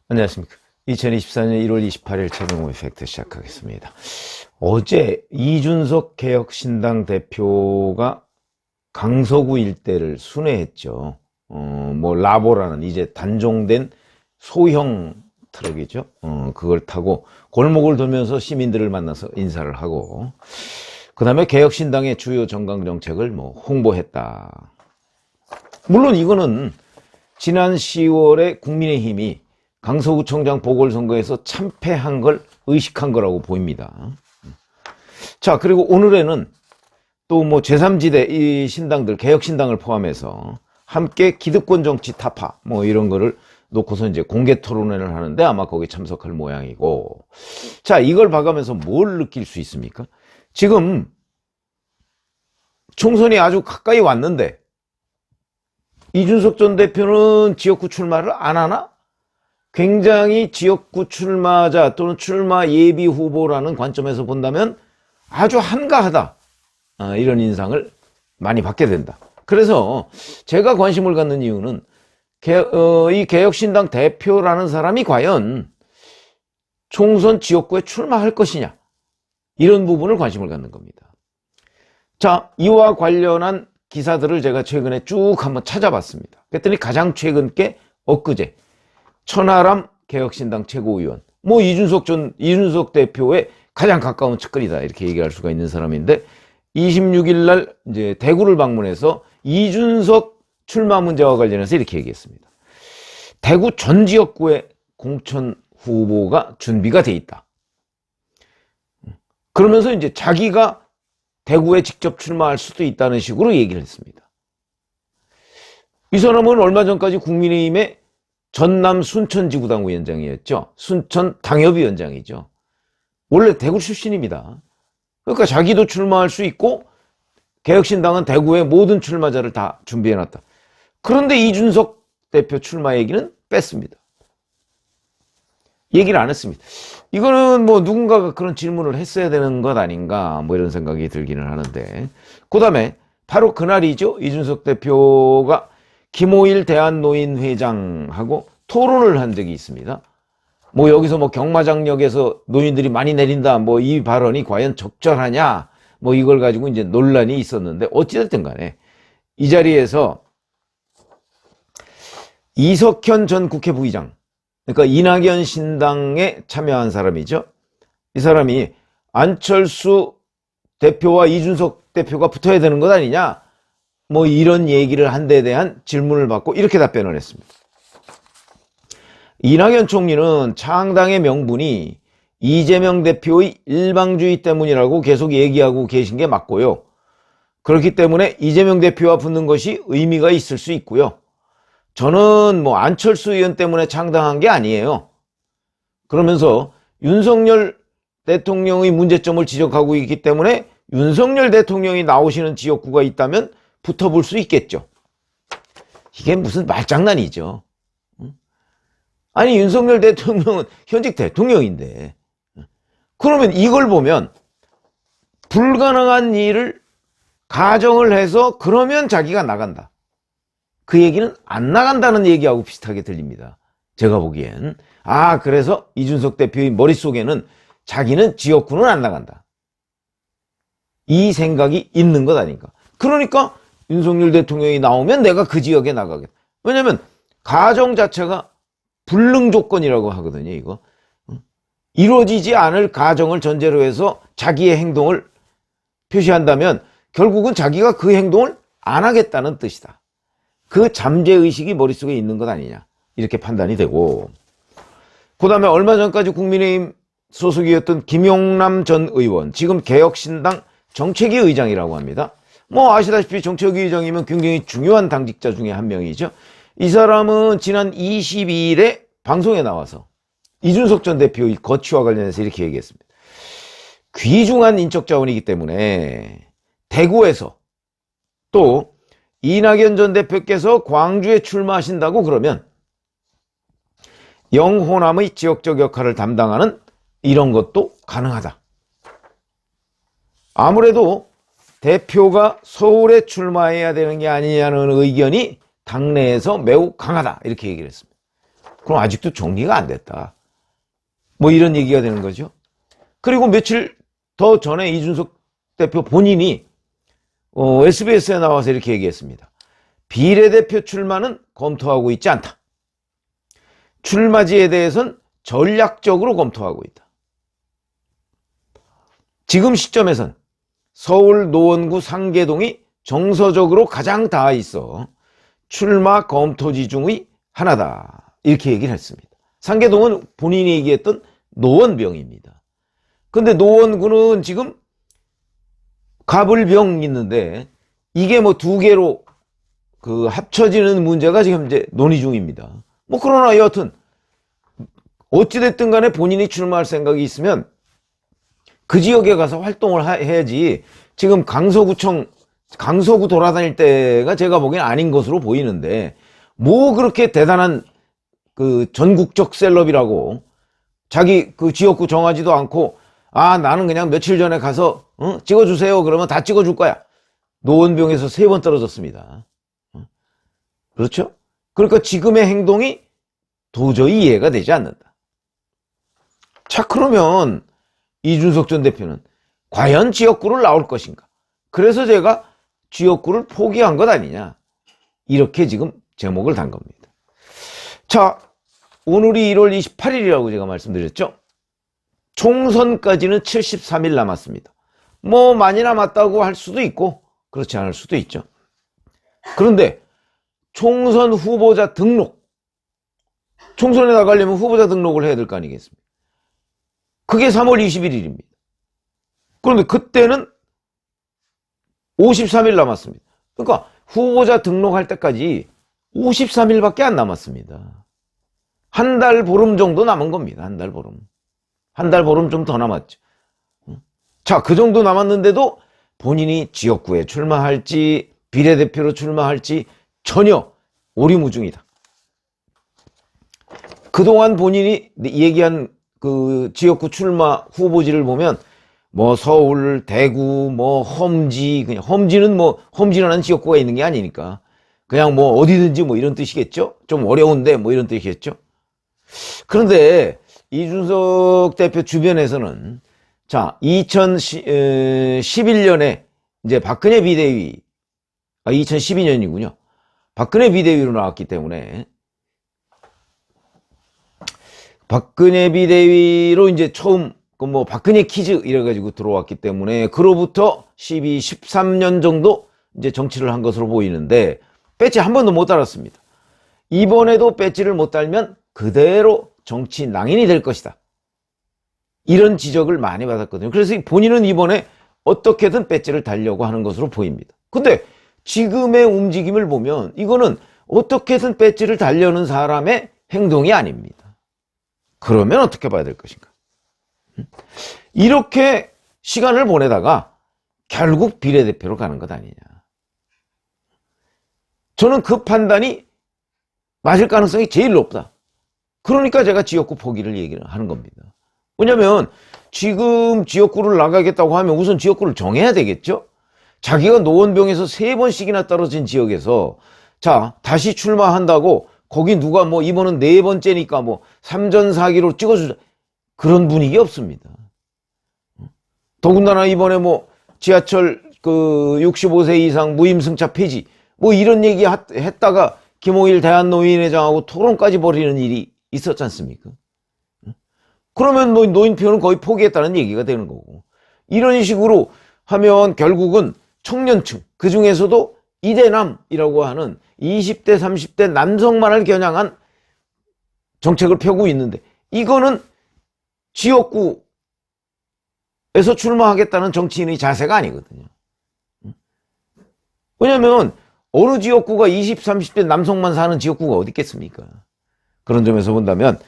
안녕하십니까. 2024년 1월 28일 최경호 이펙트 시작하겠습니다. 어제 이준석 개혁신당 대표가 강서구 일대를 순회했죠. 라보라는 이제 단종된 소형 트럭이죠. 그걸 타고 골목을 돌면서 시민들을 만나서 인사를 하고, 그 다음에 개혁신당의 주요 정강 정책을 홍보했다. 물론 이거는 지난 10월에 국민의힘이 강서구청장 보궐선거에서 참패한 걸 의식한 거라고 보입니다. 자, 그리고 오늘에는 또 제3지대 이 신당들, 개혁신당을 포함해서 함께 기득권 정치 타파 이런 거를 놓고서 이제 공개 토론회를 하는데 아마 거기 참석할 모양이고, 자, 이걸 봐가면서 뭘 느낄 수 있습니까? 지금 총선이 아주 가까이 왔는데 이준석 전 대표는 지역구 출마를 안 하나? 굉장히 지역구 출마자 또는 출마 예비 후보라는 관점에서 본다면 아주 한가하다, 이런 인상을 많이 받게 된다. 그래서 제가 관심을 갖는 이유는 이 개혁신당 대표라는 사람이 과연 총선 지역구에 출마할 것이냐, 이런 부분을 관심을 갖는 겁니다. 자, 이와 관련한 기사들을 제가 최근에 쭉 한번 찾아봤습니다. 그랬더니 가장 최근 게 엊그제 천하람 개혁신당 최고위원, 이준석 대표의 가장 가까운 측근이다, 이렇게 얘기할 수가 있는 사람인데, 26일 날 이제 대구를 방문해서 이준석 출마 문제와 관련해서 이렇게 얘기했습니다. 대구 전 지역구에 공천 후보가 준비가 돼 있다. 그러면서 이제 자기가 대구에 직접 출마할 수도 있다는 식으로 얘기를 했습니다. 이 사람은 얼마 전까지 국민의힘의 전남 순천지구당 위원장이었죠. 순천 당협위원장이죠. 원래 대구 출신입니다. 그러니까 자기도 출마할 수 있고 개혁신당은 대구의 모든 출마자를 다 준비해놨다. 그런데 이준석 대표 출마 얘기는 뺐습니다. 얘기를 안 했습니다. 이거는 누군가가 그런 질문을 했어야 되는 것 아닌가, 이런 생각이 들기는 하는데, 그 다음에 바로 그날이죠. 이준석 대표가 김호일 대한노인회장하고 토론을 한 적이 있습니다. 여기서 경마장역에서 노인들이 많이 내린다, 이 발언이 과연 적절하냐, 이걸 가지고 이제 논란이 있었는데, 어찌됐든 간에 이 자리에서 이석현 전 국회 부의장, 그러니까 이낙연 신당에 참여한 사람이죠. 이 사람이 안철수 대표와 이준석 대표가 붙어야 되는 것 아니냐, 이런 얘기를 한 데 대한 질문을 받고 이렇게 답변을 했습니다. 이낙연 총리는 창당의 명분이 이재명 대표의 일방주의 때문이라고 계속 얘기하고 계신 게 맞고요. 그렇기 때문에 이재명 대표와 붙는 것이 의미가 있을 수 있고요. 저는 안철수 의원 때문에 창당한 게 아니에요. 그러면서 윤석열 대통령의 문제점을 지적하고 있기 때문에 윤석열 대통령이 나오시는 지역구가 있다면 붙어볼 수 있겠죠. 이게 무슨 말장난이죠. 아니, 윤석열 대통령은 현직 대통령인데, 그러면 이걸 보면 불가능한 일을 가정을 해서 그러면 자기가 나간다, 그 얘기는 안 나간다는 얘기하고 비슷하게 들립니다. 제가 보기엔. 그래서 이준석 대표의 머릿속에는 자기는 지역구는 안 나간다, 이 생각이 있는 것 아닌가. 그러니까 윤석열 대통령이 나오면 내가 그 지역에 나가겠다. 왜냐면 가정 자체가 불능 조건이라고 하거든요, 이거. 이루어지지 않을 가정을 전제로 해서 자기의 행동을 표시한다면 결국은 자기가 그 행동을 안 하겠다는 뜻이다. 그 잠재의식이 머릿속에 있는 것 아니냐, 이렇게 판단이 되고, 그 다음에 얼마 전까지 국민의힘 소속이었던 김용남 전 의원, 지금 개혁신당 정책위 의장이라고 합니다. 아시다시피 정책위 의장이면 굉장히 중요한 당직자 중에 한 명이죠. 이 사람은 지난 22일에 방송에 나와서 이준석 전 대표의 거취와 관련해서 이렇게 얘기했습니다. 귀중한 인적 자원이기 때문에 대구에서 또 이낙연 전 대표께서 광주에 출마하신다고 그러면 영호남의 지역적 역할을 담당하는 이런 것도 가능하다. 아무래도 대표가 서울에 출마해야 되는 게 아니냐는 의견이 당내에서 매우 강하다, 이렇게 얘기를 했습니다. 그럼 아직도 정리가 안 됐다. 뭐 이런 얘기가 되는 거죠. 그리고 며칠 더 전에 이준석 대표 본인이 SBS에 나와서 이렇게 얘기했습니다. 비례대표 출마는 검토하고 있지 않다. 출마지에 대해서는 전략적으로 검토하고 있다. 지금 시점에선 서울 노원구 상계동이 정서적으로 가장 닿아 있어 출마 검토지 중의 하나다. 이렇게 얘기를 했습니다. 상계동은 본인이 얘기했던 노원병입니다. 근데 노원구는 지금 가불병 있는데 이게 뭐 두 개로 합쳐지는 문제가 지금 이제 논의 중입니다. 뭐 그러나 여하튼 어찌됐든 간에 본인이 출마할 생각이 있으면 그 지역에 가서 활동을 해야지 지금 강서구 돌아다닐 때가 제가 보기엔 아닌 것으로 보이는데 뭐 그렇게 대단한 전국적 셀럽이라고 자기 지역구 정하지도 않고 나는 그냥 며칠 전에 가서 찍어주세요 그러면 다 찍어줄 거야. 노원병에서 3번 떨어졌습니다. 그렇죠? 그러니까 지금의 행동이 도저히 이해가 되지 않는다. 자, 그러면 이준석 전 대표는 과연 지역구를 나올 것인가? 그래서 제가 지역구를 포기한 것 아니냐? 이렇게 지금 제목을 단 겁니다. 자, 오늘이 1월 28일이라고 제가 말씀드렸죠? 총선까지는 73일 남았습니다. 뭐 많이 남았다고 할 수도 있고 그렇지 않을 수도 있죠. 그런데 총선 후보자 등록, 총선에 나가려면 후보자 등록을 해야 될 거 아니겠습니까? 그게 3월 21일입니다. 그런데 그때는 53일 남았습니다. 그러니까 후보자 등록할 때까지 53일밖에 안 남았습니다. 한 달 보름 정도 남은 겁니다. 한 달 보름. 한 달 보름 좀 더 남았죠. 자, 그 정도 남았는데도 본인이 지역구에 출마할지 비례대표로 출마할지 전혀 오리무중이다. 그동안 본인이 얘기한 지역구 출마 후보지를 보면 뭐 서울, 대구, 뭐 험지, 그냥 험지라는 지역구가 있는 게 아니니까 그냥 뭐 어디든지 뭐 이런 뜻이겠죠? 좀 어려운데 뭐 이런 뜻이겠죠? 그런데 이준석 대표 주변에서는 자, 2011년에 이제 박근혜 비대위, 2012년이군요. 박근혜 비대위로 나왔기 때문에 박근혜 비대위로 이제 처음 뭐 박근혜 퀴즈 이래가지고 들어왔기 때문에 그로부터 12, 13년 정도 이제 정치를 한 것으로 보이는데 배지 한 번도 못 달았습니다. 이번에도 배지를 못 달면 그대로 정치 낭인이 될 것이다. 이런 지적을 많이 받았거든요. 그래서 본인은 이번에 어떻게든 배지를 달려고 하는 것으로 보입니다. 근데 지금의 움직임을 보면 이거는 어떻게든 배지를 달려는 사람의 행동이 아닙니다. 그러면 어떻게 봐야 될 것인가? 이렇게 시간을 보내다가 결국 비례대표로 가는 것 아니냐. 저는 그 판단이 맞을 가능성이 제일 높다. 그러니까 제가 지역구 포기를 얘기를 하는 겁니다. 왜냐면 지금 지역구를 나가겠다고 하면 우선 지역구를 정해야 되겠죠? 자기가 노원병에서 3번씩이나 떨어진 지역에서 자, 다시 출마한다고 거기 누가 뭐 이번은 4번째니까 뭐 3전4기로 찍어주자. 그런 분위기 없습니다. 더군다나 이번에 뭐 지하철 65세 이상 무임승차 폐지 뭐 이런 얘기 했다가 김홍일 대한노인회장하고 토론까지 벌이는 일이 있었지 않습니까? 그러면 노인표는 거의 포기했다는 얘기가 되는 거고 이런 식으로 하면 결국은 청년층 그 중에서도 이대남이라고 하는 20대 30대 남성만을 겨냥한 정책을 펴고 있는데 이거는 지역구에서 출마하겠다는 정치인의 자세가 아니거든요. 왜냐하면 어느 지역구가 20, 30대 남성만 사는 지역구가 어디 있겠습니까? 그런 점에서 본다면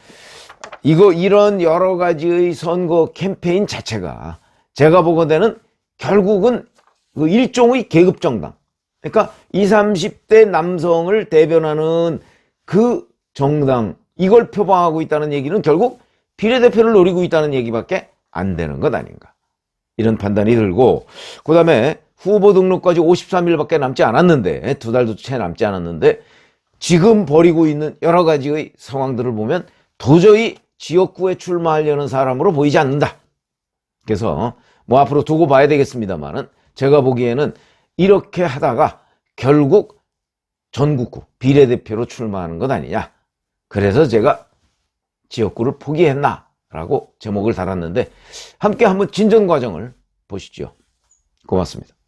이런 여러 가지의 선거 캠페인 자체가 제가 보건대는 결국은 일종의 계급정당. 그러니까 20, 30대 남성을 대변하는 그 정당, 이걸 표방하고 있다는 얘기는 결국 비례대표를 노리고 있다는 얘기밖에 안 되는 것 아닌가. 이런 판단이 들고, 그 다음에 후보 등록까지 53일밖에 남지 않았는데, 2달도 채 남지 않았는데, 지금 벌이고 있는 여러 가지의 상황들을 보면 도저히 지역구에 출마하려는 사람으로 보이지 않는다. 그래서 뭐 앞으로 두고 봐야 되겠습니다만은 제가 보기에는 이렇게 하다가 결국 전국구 비례대표로 출마하는 것 아니냐. 그래서 제가 지역구를 포기했나라고 제목을 달았는데 함께 한번 진전 과정을 보시죠. 고맙습니다.